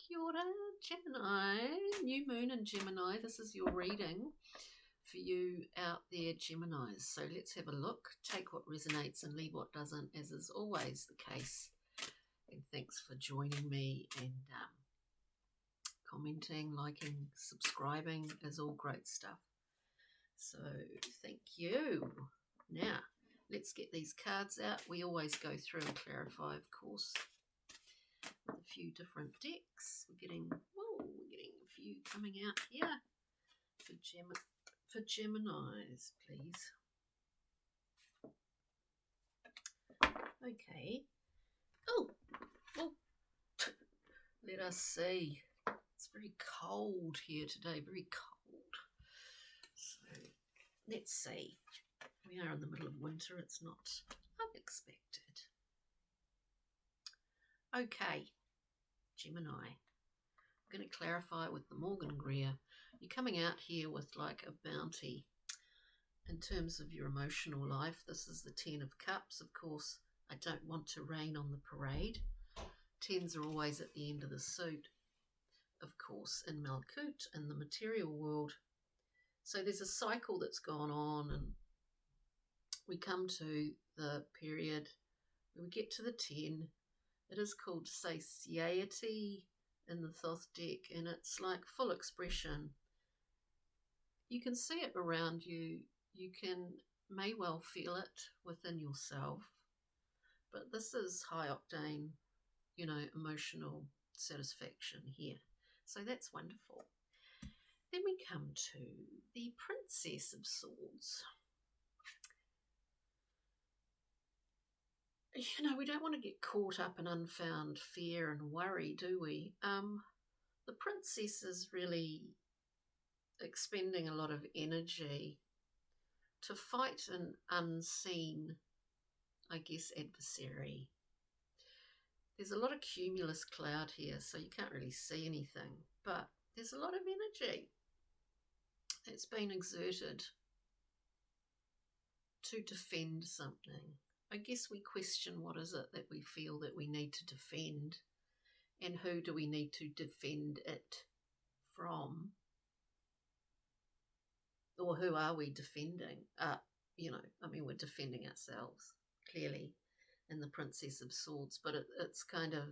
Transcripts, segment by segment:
Kia ora, Gemini, new moon in Gemini. This is your reading for you out there, Geminis. So let's have a look, take what resonates and leave what doesn't, as is always the case. And thanks for joining me, and commenting, liking, subscribing is all great stuff. So thank you. Now, let's get these cards out. We always go through and clarify, of course, with a few different decks. We're getting a few coming out here for Geminis, please. Okay. Oh, let us see. It's very cold here today, very cold. So let's see. We are in the middle of winter. It's not unexpected. Okay, Gemini. I'm going to clarify with the Morgan Greer. You're coming out here with like a bounty in terms of your emotional life. This is the Ten of Cups. Of course, I don't want to rain on the parade. Tens are always at the end of the suit, of course, in Malkut, in the material world. So there's a cycle that's gone on, and we come to the period where we get to the 10. It is called satiety in the Thoth deck, and it's like full expression. You can see it around you. You may well feel it within yourself. But this is high octane, emotional satisfaction here. So that's wonderful. Then we come to the Princess of Swords. We don't want to get caught up in unfound fear and worry, do we? The princess is really expending a lot of energy to fight an unseen, I guess, adversary. There's a lot of cumulus cloud here, so you can't really see anything, but there's a lot of energy that's been exerted to defend something. I guess we question what is it that we feel that we need to defend, and who do we need to defend it from, or who are we defending? We're defending ourselves, clearly, in the Princess of Swords, but it's kind of,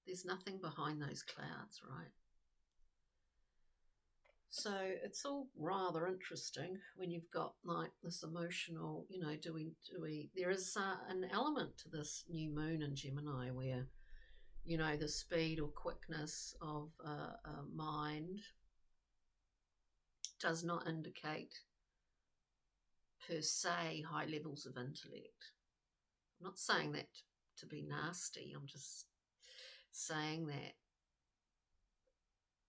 there's nothing behind those clouds, right? So it's all rather interesting when you've got like this emotional, there is an element to this new moon in Gemini where, the speed or quickness of a mind does not indicate per se high levels of intellect. I'm not saying that to be nasty, I'm just saying that.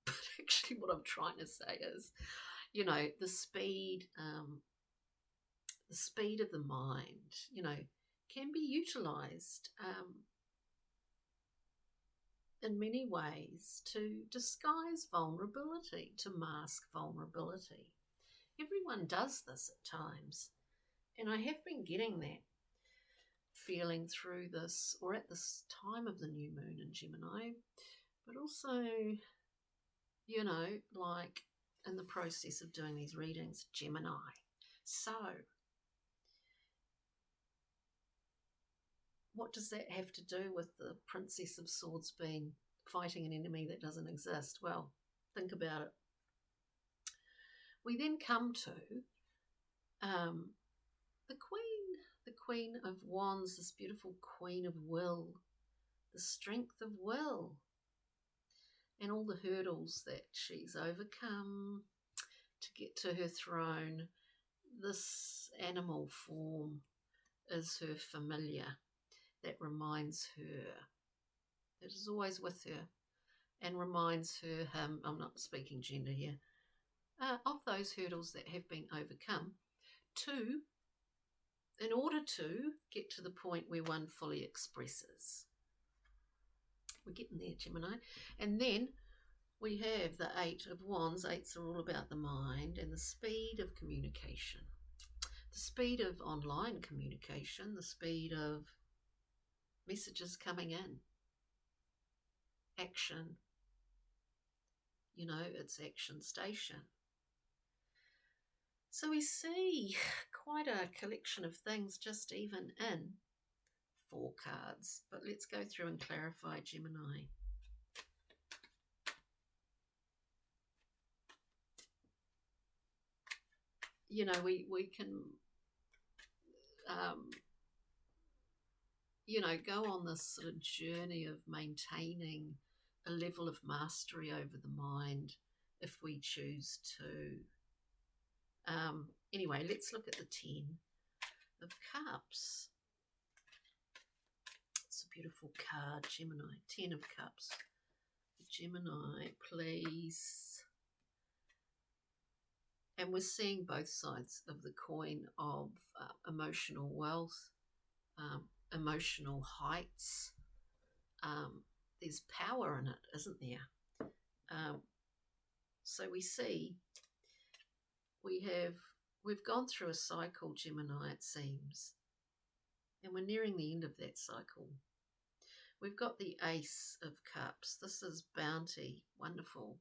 But actually what I'm trying to say is, the speed of the mind, can be utilised in many ways to disguise vulnerability, to mask vulnerability. Everyone does this at times, and I have been getting that feeling through this, or at this time of the new moon in Gemini, but also, like in the process of doing these readings, Gemini. So, what does that have to do with the Princess of Swords fighting an enemy that doesn't exist? Well, think about it. We then come to the Queen of Wands, this beautiful Queen of Will, the strength of will, and all the hurdles that she's overcome to get to her throne. This animal form is her familiar that reminds her, that is always with her and reminds her, I'm not speaking gender here, of those hurdles that have been overcome in order to get to the point where one fully expresses. We're getting there, Gemini. And then we have the Eight of Wands. Eights are all about the mind and the speed of communication, the speed of online communication, the speed of messages coming in. action, its action station. So we see quite a collection of things just even in 4 cards. But let's go through and clarify, Gemini. We can, go on this sort of journey of maintaining a level of mastery over the mind if we choose to. Anyway, let's look at the 10 of Cups. It's a beautiful card, Gemini. 10 of Cups. Gemini, please. And we're seeing both sides of the coin of emotional wealth, emotional heights. There's power in it, isn't there? So we see we've gone through a cycle, Gemini, it seems, and we're nearing the end of that cycle. We've got the Ace of Cups. This is bounty. Wonderful.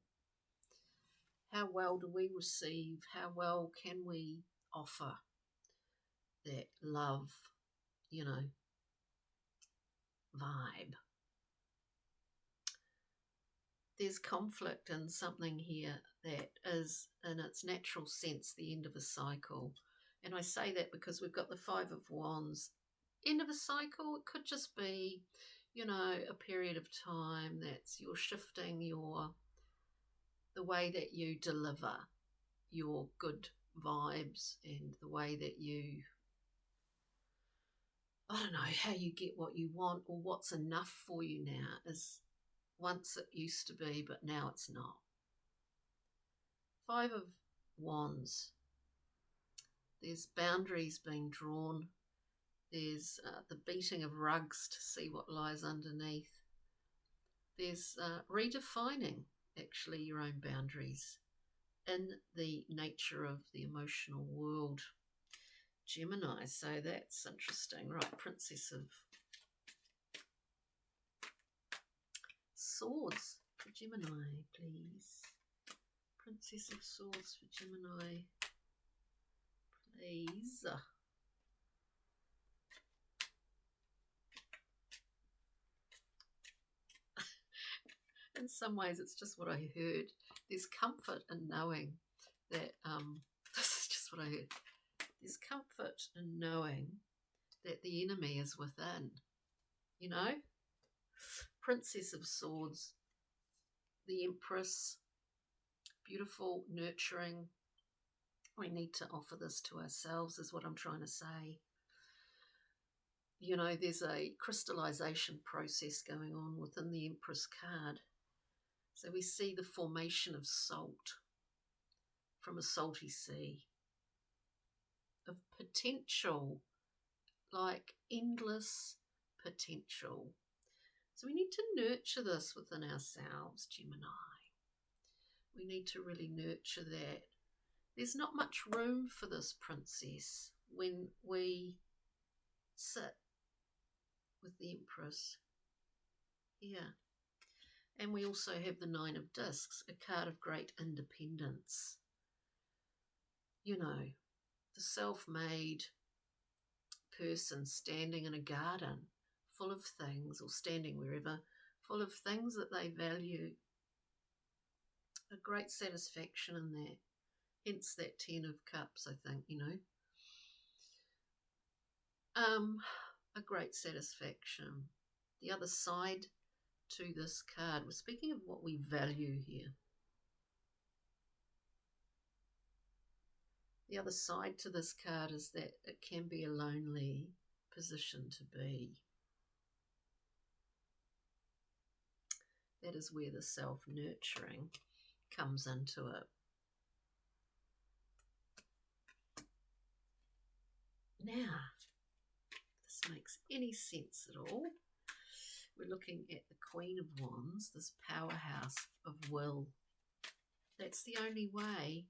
How well do we receive? How well can we offer that love, vibe? There's conflict in something here that is, in its natural sense, the end of a cycle. And I say that because we've got the 5 of Wands. End of a cycle, it could just be, a period of time that's you're shifting the way that you deliver your good vibes and the way that you, I don't know, how you get what you want or what's enough for you now is once it used to be, but now it's not. 5 of Wands. There's boundaries being drawn. There's the beating of rugs to see what lies underneath. There's redefining, actually, your own boundaries in the nature of the emotional world, Gemini. So that's interesting. Right, Princess of Swords for Gemini, please. Princess of Swords for Gemini, please. In some ways, it's just what I heard. There's comfort in knowing that, this is just what I heard. There's comfort in knowing that the enemy is within, Princess of Swords, the Empress, beautiful, nurturing. We need to offer this to ourselves, is what I'm trying to say. There's a crystallization process going on within the Empress card. So we see the formation of salt from a salty sea, of potential, like endless potential. So we need to nurture this within ourselves, Gemini. We need to really nurture that. There's not much room for this princess when we sit with the Empress here. And we also have the 9 of Discs, a card of great independence. The self-made person standing in a garden full of things, or standing wherever, full of things that they value. A great satisfaction in that. Hence that 10 of Cups, I think, A great satisfaction. The other side to this card, we're speaking of what we value here. The other side to this card is that it can be a lonely position to be. That is where the self-nurturing comes into it. Now, if this makes any sense at all, we're looking at the Queen of Wands, this powerhouse of will. That's the only way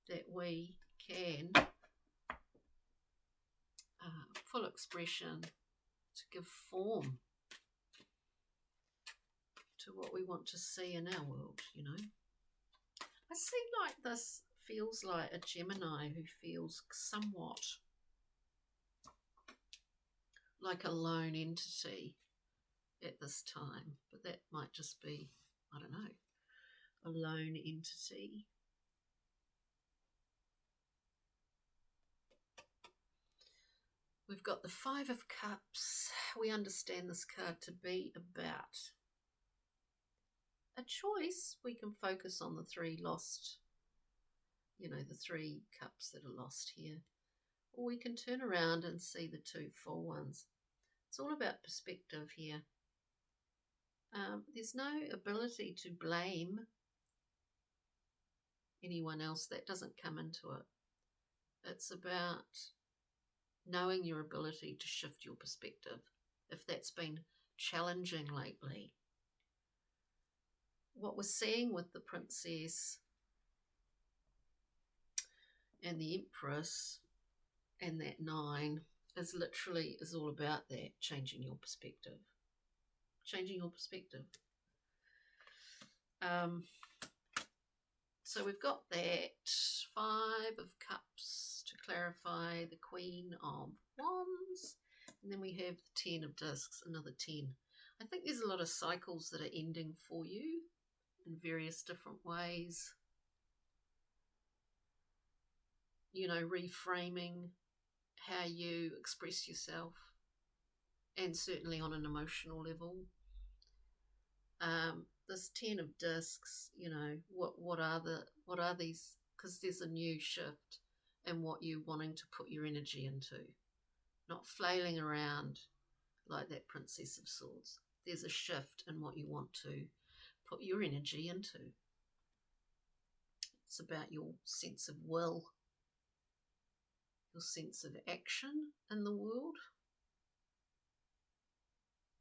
that we can, full expression, to give form to what we want to see in our world, you know. I see like this feels like a Gemini who feels somewhat like a lone entity at this time, but that might just be, I don't know, a lone entity. We've got the Five of Cups. We understand this card to be about a choice. We can focus on the three lost, you know, the three cups that are lost here. Or we can turn around and see the two full ones. It's all about perspective here. There's no ability to blame anyone else. That doesn't come into it. It's about knowing your ability to shift your perspective, if that's been challenging lately. What we're seeing with the Princess and the Empress and that 9 is literally all about that, changing your perspective. Changing your perspective. So we've got that 5 of Cups to clarify, the Queen of Wands, and then we have the 10 of Discs, another 10. I think there's a lot of cycles that are ending for you in various different ways. You know, reframing how you express yourself, and certainly on an emotional level. This 10 of Discs, you know, what are these? Because there's a new shift in what you're wanting to put your energy into, not flailing around like that Princess of Swords. There's a shift in what you want to put your energy into. It's about your sense of will, your sense of action in the world,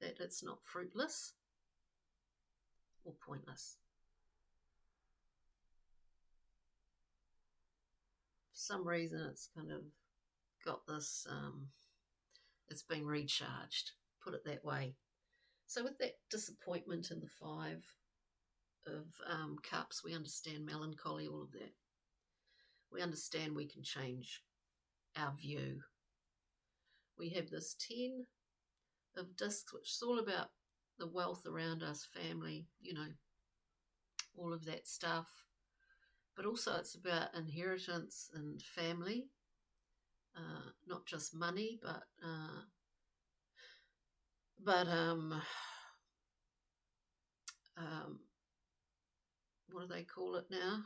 that it's not fruitless or pointless. For some reason it's kind of got this, it's been recharged, put it that way. So with that disappointment in the 5 of Cups, we understand melancholy, all of that. We understand we can change our view. We have this 10 of Discs, which is all about the wealth around us, family, you know, all of that stuff. But also it's about inheritance and family, not just money, but what do they call it now?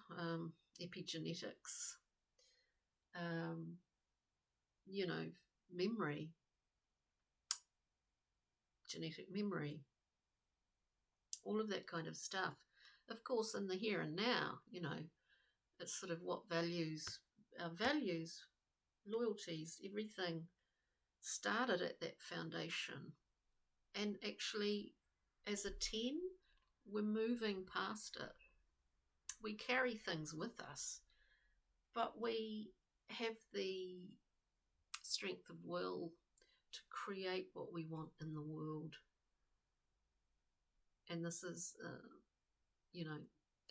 Epigenetics. You know, memory, genetic memory, all of that kind of stuff. Of course, in the here and now, you know, it's sort of what values, our values, loyalties, everything started at that foundation. And actually, as a 10, we're moving past it. We carry things with us, but we have the strength of will to create what we want in the world. And this is, you know,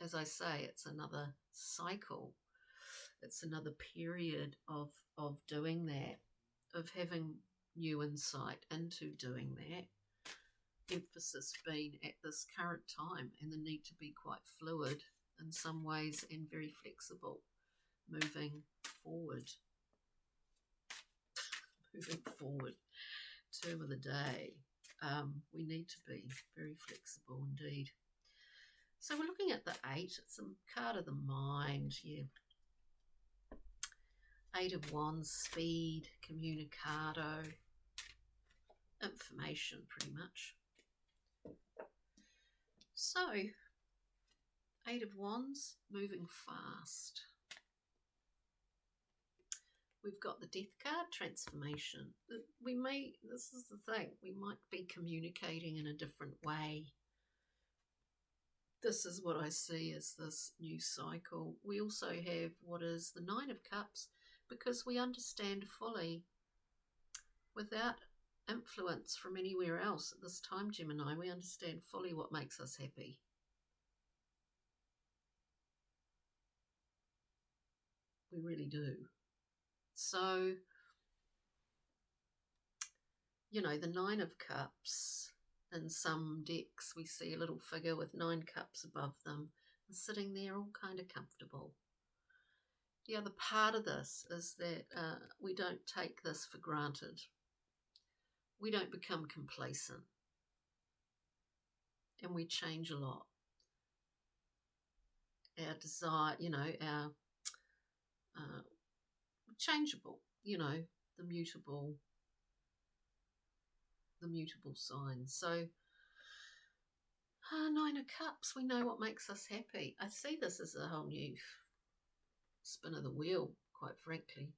as I say, it's another cycle. It's another period of doing that, of having new insight into doing that. Emphasis being at this current time, and the need to be quite fluid in some ways and very flexible, moving forward. Moving forward, term of the day. We need to be very flexible indeed. So we're looking at the 8. It's a card of the mind, yeah. 8 of Wands, speed, communicado, information pretty much. So, 8 of Wands, moving fast. We've got the Death card, transformation. This is the thing, we might be communicating in a different way. This is what I see as this new cycle. We also have what is the 9 of Cups, because we understand fully, without influence from anywhere else at this time, Gemini. We understand fully what makes us happy. We really do. So, you know, the Nine of Cups, in some decks we see a little figure with 9 cups above them, sitting there all kind of comfortable. The other part of this is that we don't take this for granted. We don't become complacent. And we change a lot. Our desire, you know, our changeable, you know, the mutable signs. So, Nine of Cups, we know what makes us happy. I see this as a whole new spin of the wheel, quite frankly.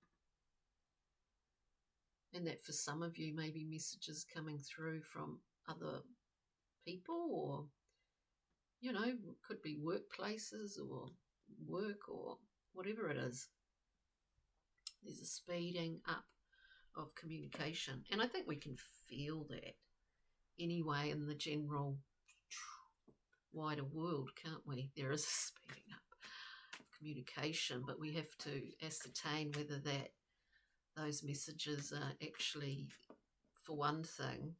And that for some of you, maybe messages coming through from other people, or, you know, could be workplaces or work or whatever it is. There's a speeding up of communication. And I think we can feel that anyway in the general wider world, can't we? There is a speeding up of communication, but we have to ascertain whether those messages are actually, for one thing,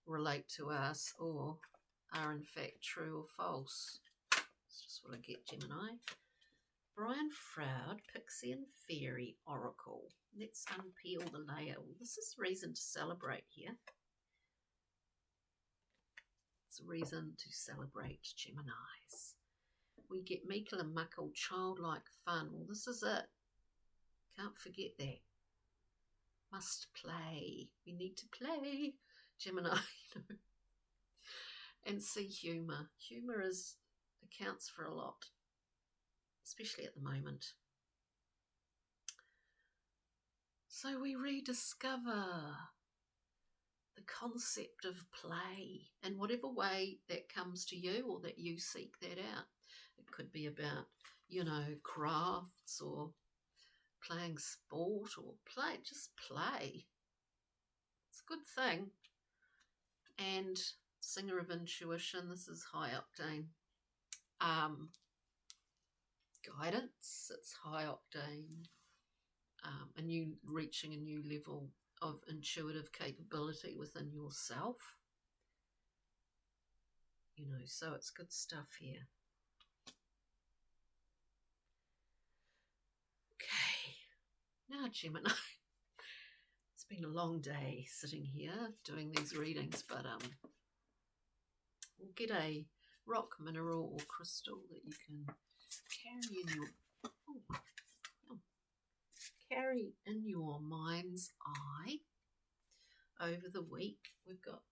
relate to us or are in fact true or false. That's just what I get, Gemini. Brian Froud, Pixie and Fairy Oracle. Let's unpeel the layer. Well, this is reason to celebrate here. It's a reason to celebrate, Geminis. We get meekle and muckle, childlike fun. Well, this is it. Can't forget that. Must play. We need to play, Gemini. And see humour. Humour accounts for a lot, especially at the moment. So we rediscover the concept of play in whatever way that comes to you or that you seek that out. It could be about, you know, crafts or playing sport or just play. It's a good thing. And singer of intuition, this is high octane. Guidance, it's high octane. Reaching a new level of intuitive capability within yourself. You know, so it's good stuff here. Okay, now Gemini. It's been a long day sitting here doing these readings, but we'll get a rock, mineral or crystal that you can carry in your mind's eye over the week. We've got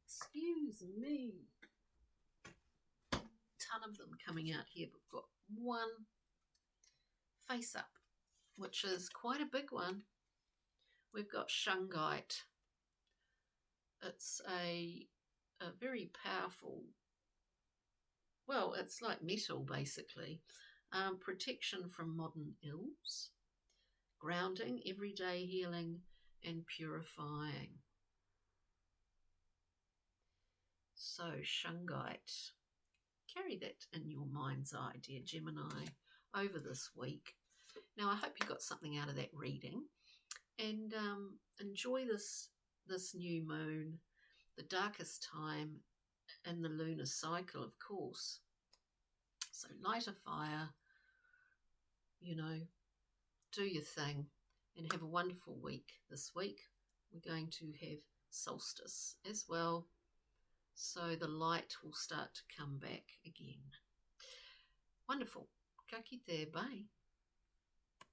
excuse me, ton of them coming out here, but we've got one face up, which is quite a big one. We've got shungite. It's a very powerful, well, it's like metal basically. Protection from modern ills, grounding, everyday healing and purifying. So shungite, carry that in your mind's eye, dear Gemini, over this week. Now I hope you got something out of that reading, and enjoy this new moon, the darkest time in the lunar cycle, of course. So light a fire, you know, do your thing, and have a wonderful week this week. We're going to have solstice as well, so the light will start to come back again. Wonderful. Ka kite, bye.